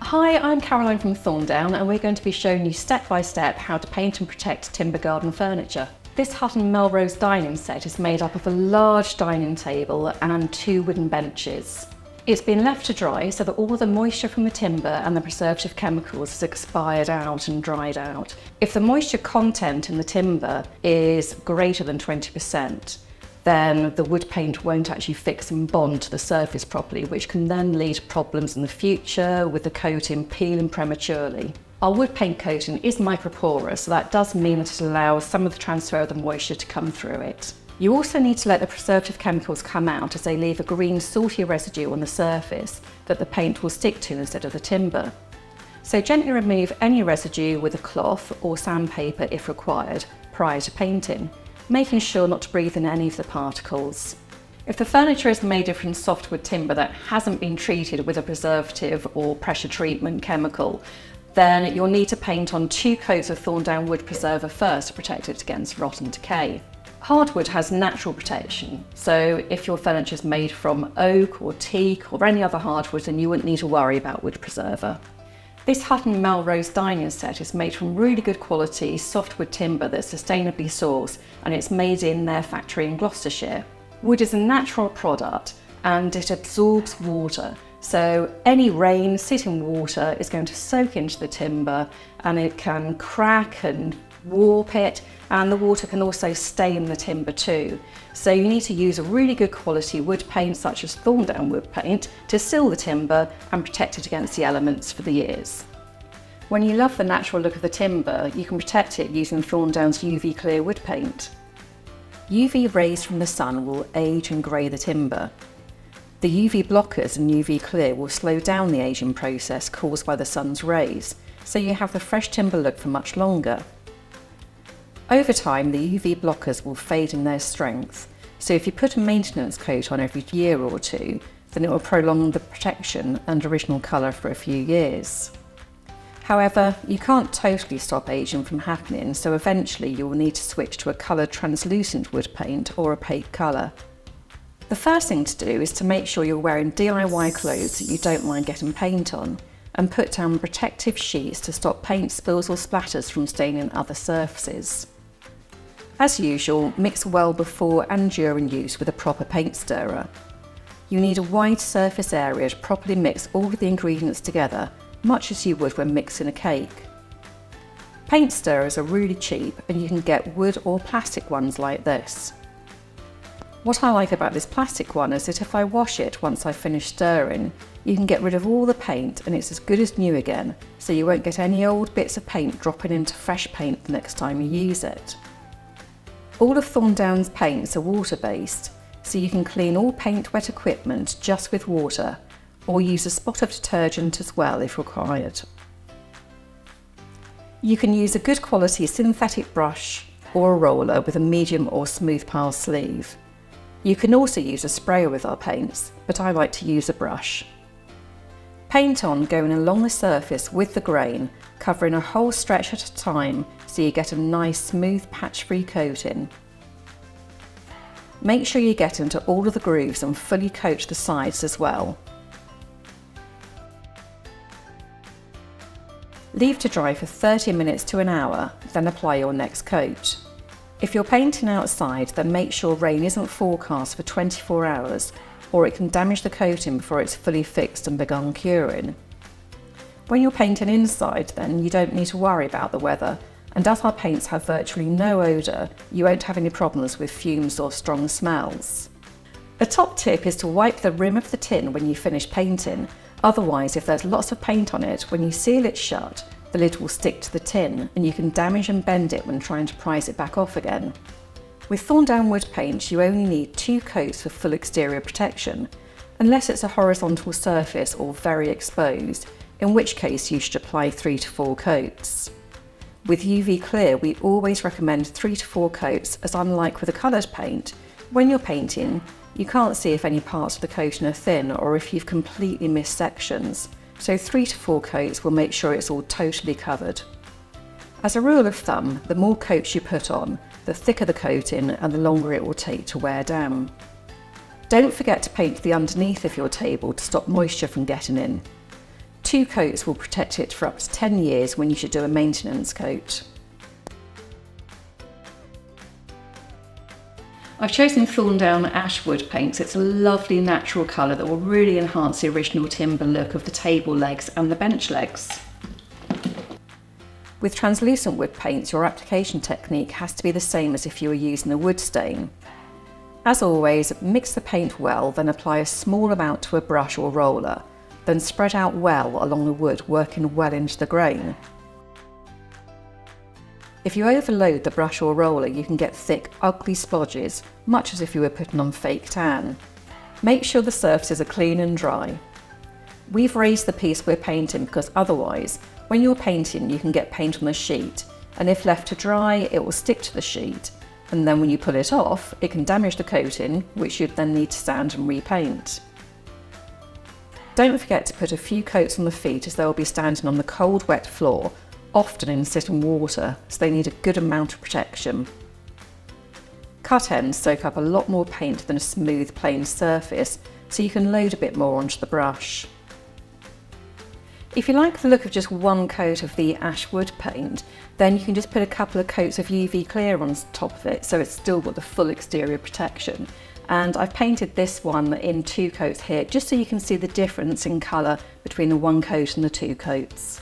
Hi, I'm Caroline from Thorndown and we're going to be showing you step by step how to paint and protect timber garden furniture. This Hutton Melrose Dining Set is made up of a large dining table and 2 wooden benches. It's been left to dry so that all the moisture from the timber and the preservative chemicals has expired out and dried out. If the moisture content in the timber is greater than 20%, then the wood paint won't actually fix and bond to the surface properly, which can then lead to problems in the future with the coating peeling prematurely. Our wood paint coating is microporous, so that does mean that it allows some of the transfer of the moisture to come through it. You also need to let the preservative chemicals come out, as they leave a green salty residue on the surface that the paint will stick to instead of the timber. So gently remove any residue with a cloth or sandpaper if required prior to painting, making sure not to breathe in any of the particles. If the furniture is made from softwood timber that hasn't been treated with a preservative or pressure treatment chemical, then you'll need to paint on 2 coats of Thorndown wood preserver first to protect it against rot and decay. Hardwood has natural protection, so if your furniture is made from oak or teak or any other hardwood, then you wouldn't need to worry about wood preserver. This Hutton Melrose Dining Set is made from really good quality softwood timber that's sustainably sourced, and it's made in their factory in Gloucestershire. Wood is a natural product and it absorbs water, so any rain sitting water is going to soak into the timber and it can crack and warp it, and the water can also stain the timber too. So you need to use a really good quality wood paint such as Thorndown wood paint to seal the timber and protect it against the elements for the years. When you love the natural look of the timber, you can protect it using Thorndown's UV clear wood paint. UV rays from the sun will age and grey the timber. The UV blockers and UV clear will slow down the aging process caused by the sun's rays, so you have the fresh timber look for much longer. Over time, the UV blockers will fade in their strength, so if you put a maintenance coat on every year or 2, then it will prolong the protection and original colour for a few years. However, you can't totally stop aging from happening, so eventually you will need to switch to a coloured translucent wood paint or opaque colour. The first thing to do is to make sure you're wearing DIY clothes that you don't mind getting paint on, and put down protective sheets to stop paint spills or splatters from staining other surfaces. As usual, mix well before and during use with a proper paint stirrer. You need a wide surface area to properly mix all of the ingredients together, much as you would when mixing a cake. Paint stirrers are really cheap and you can get wood or plastic ones like this. What I like about this plastic one is that if I wash it once I finish stirring, you can get rid of all the paint and it's as good as new again, so you won't get any old bits of paint dropping into fresh paint the next time you use it. All of Thorndown's paints are water-based, so you can clean all paint wet equipment just with water, or use a spot of detergent as well if required. You can use a good quality synthetic brush or a roller with a medium or smooth pile sleeve. You can also use a sprayer with our paints, but I like to use a brush. Paint on going along the surface with the grain, covering a whole stretch at a time so you get a nice smooth patch-free coating. Make sure you get into all of the grooves and fully coat the sides as well. Leave to dry for 30 minutes to an hour, then apply your next coat. If you're painting outside, then make sure rain isn't forecast for 24 hours, or it can damage the coating before it's fully fixed and begun curing. When you're painting inside, then you don't need to worry about the weather, and as our paints have virtually no odour, you won't have any problems with fumes or strong smells. A top tip is to wipe the rim of the tin when you finish painting. Otherwise, if there's lots of paint on it, when you seal it shut, the lid will stick to the tin and you can damage and bend it when trying to prise it back off again. With Thorndown wood paint, you only need 2 coats for full exterior protection, unless it's a horizontal surface or very exposed, in which case you should apply 3 to 4 coats. With UV clear, we always recommend 3 to 4 coats, as unlike with a coloured paint, when you're painting, you can't see if any parts of the coating are thin or if you've completely missed sections, so 3 to 4 coats will make sure it's all totally covered. As a rule of thumb, the more coats you put on, the thicker the coating and the longer it will take to wear down. Don't forget to paint the underneath of your table to stop moisture from getting in. 2 coats will protect it for up to 10 years when you should do a maintenance coat. I've chosen Thorndown Ash Wood Paints. It's a lovely natural colour that will really enhance the original timber look of the table legs and the bench legs. With translucent wood paints, your application technique has to be the same as if you were using a wood stain. As always, mix the paint well, then apply a small amount to a brush or roller, then spread out well along the wood, working well into the grain. If you overload the brush or roller, you can get thick, ugly splodges, much as if you were putting on fake tan. Make sure the surfaces are clean and dry. We've raised the piece we're painting because otherwise, when you're painting, you can get paint on the sheet, and if left to dry, it will stick to the sheet, and then when you pull it off, it can damage the coating, which you'd then need to sand and repaint. Don't forget to put a few coats on the feet, as they will be standing on the cold, wet floor, often in sitting water, so they need a good amount of protection. Cut ends soak up a lot more paint than a smooth, plain surface, so you can load a bit more onto the brush. If you like the look of just one coat of the ash wood paint, then you can just put a couple of coats of UV clear on top of it, so it's still got the full exterior protection. And I've painted this one in 2 coats here, just so you can see the difference in colour between the 1 coat and the 2 coats.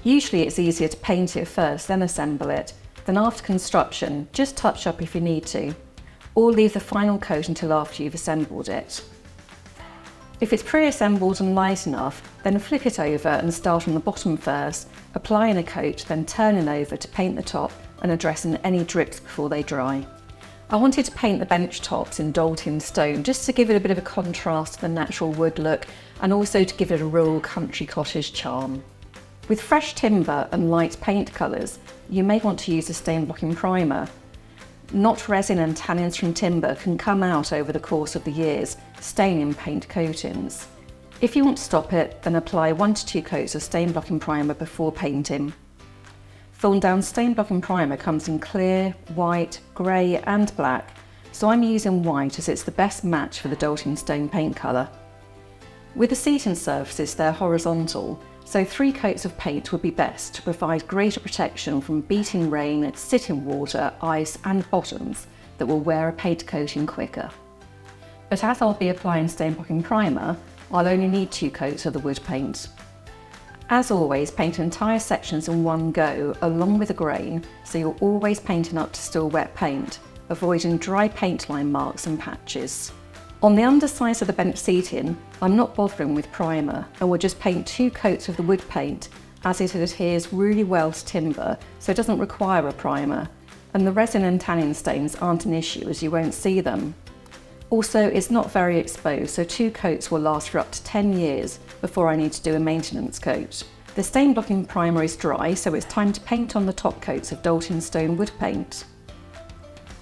Usually it's easier to paint it first, then assemble it. Then after construction, just touch up if you need to, or leave the final coat until after you've assembled it. If it's pre-assembled and light enough, then flip it over and start on the bottom first, applying a coat, then turning over to paint the top and addressing any drips before they dry. I wanted to paint the bench tops in Doulting Stone just to give it a bit of a contrast to the natural wood look, and also to give it a rural country cottage charm. With fresh timber and light paint colours, you may want to use a stain blocking primer. Knot resin and tannins from timber can come out over the course of the years, staining paint coatings. If you want to stop it, then apply 1 to 2 coats of stain blocking primer before painting. Thorndown stain blocking primer comes in clear, white, grey and black, so I'm using white as it's the best match for the Doulting Stone paint colour. With the seating surfaces, they're horizontal, so 3 coats of paint would be best to provide greater protection from beating rain, sitting water, ice and bottoms that will wear a paint coating quicker. But as I'll be applying stain blocking primer, I'll only need 2 coats of the wood paint. As always, paint entire sections in one go along with the grain, so you're always painting up to still wet paint, avoiding dry paint line marks and patches. On the underside of the bench seating, I'm not bothering with primer and will just paint 2 coats of the wood paint, as it adheres really well to timber, so it doesn't require a primer, and the resin and tannin stains aren't an issue as you won't see them. Also, it's not very exposed, so 2 coats will last for up to 10 years before I need to do a maintenance coat. The stain blocking primer is dry, so it's time to paint on the top coats of Doulting Stone Wood Paint.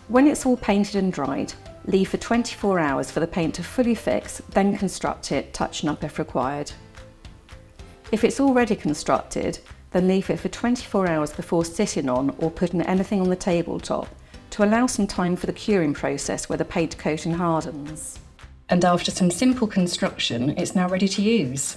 When it's all painted and dried, leave for 24 hours for the paint to fully fix, then construct it, touching up if required. If it's already constructed, then leave it for 24 hours before sitting on or putting anything on the tabletop to allow some time for the curing process where the paint coating hardens. And after some simple construction, it's now ready to use.